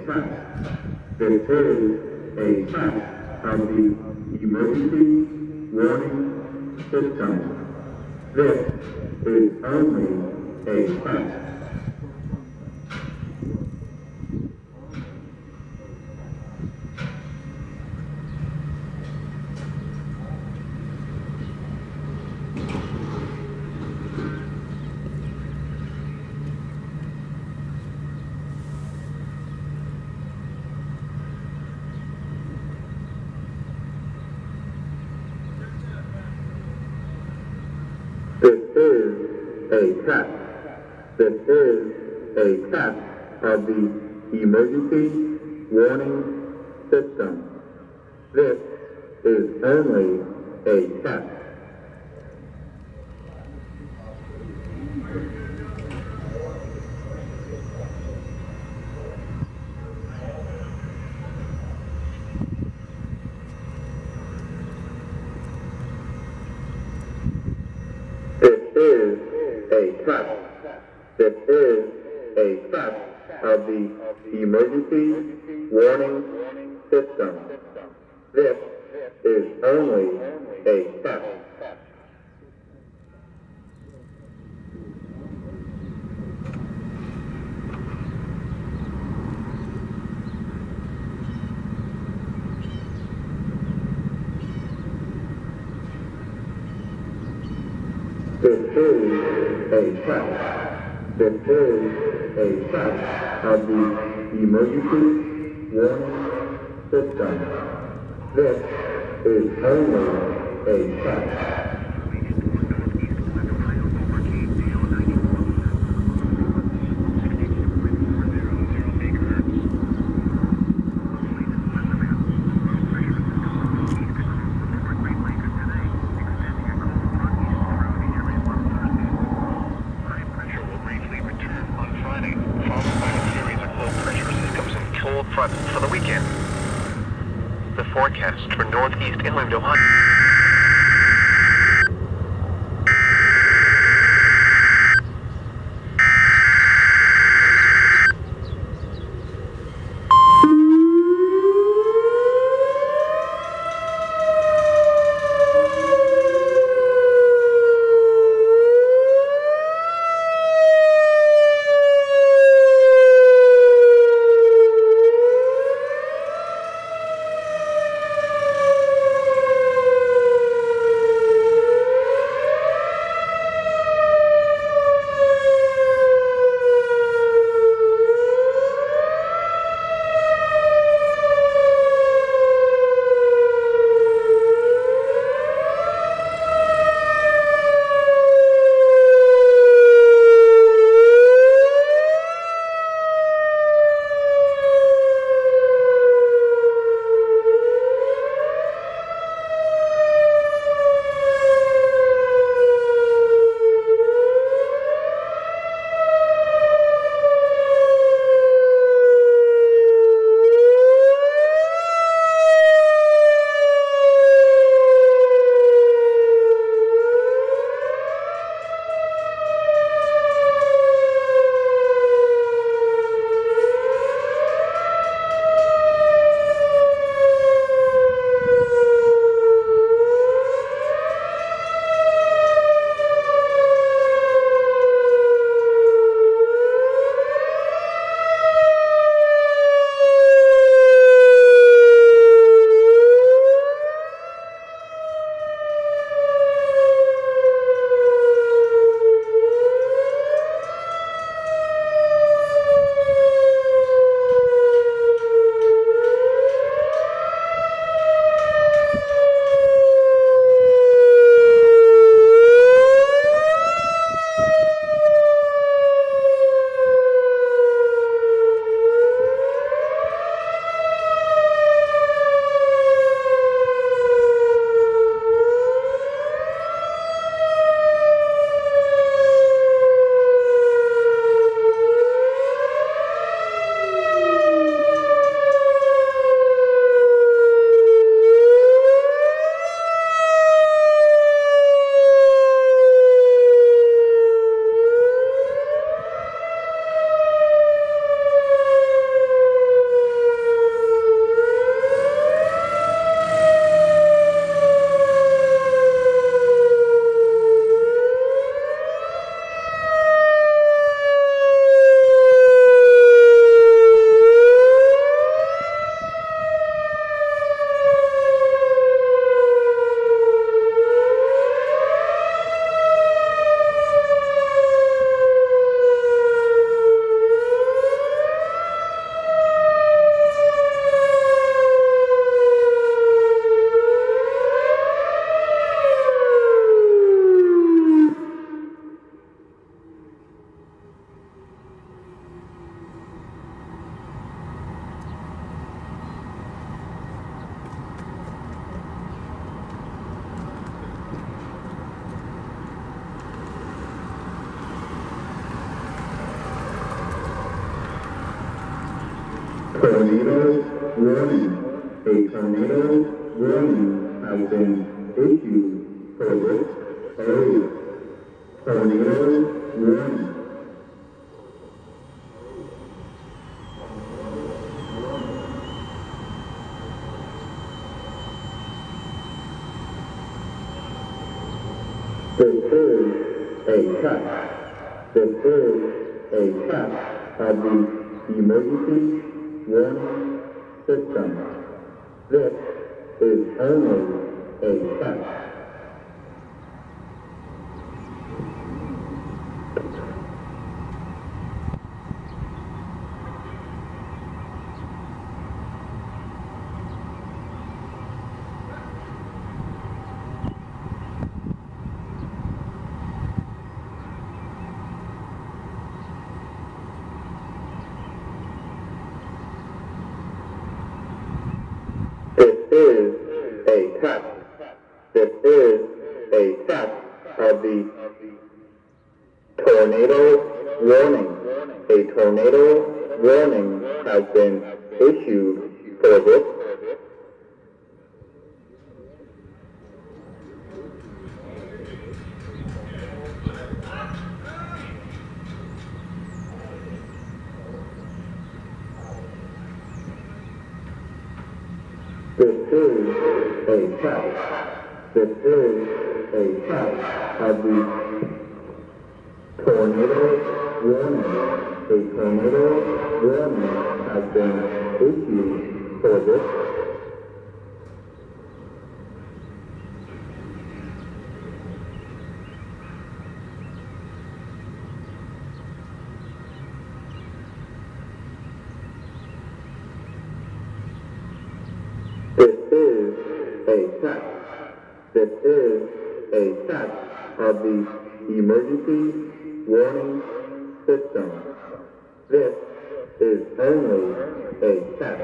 test. This is a test of the emergency warning system. This is only a test. This is a test. This is a test of the emergency warning system. This is only a test. Is a test. This is a test of the emergency warning system. This is only a test. This is a test. This is a test of the emergency warning system. This is only a test. For the weekend. The forecast for northeast inland Ohio. Tornado warning. A tornado warning has been issued for this area. Tornado warning. This is a test. This is a test of the emergency warning system. This is only a test. This is a test. This is a test of the tornado warning. A tornado warning has been issued for this. This is a test. This is a test of the tornado warning. A tornado warning has been issued for this. This is a test. This is a test of the emergency warning system. This is only a test.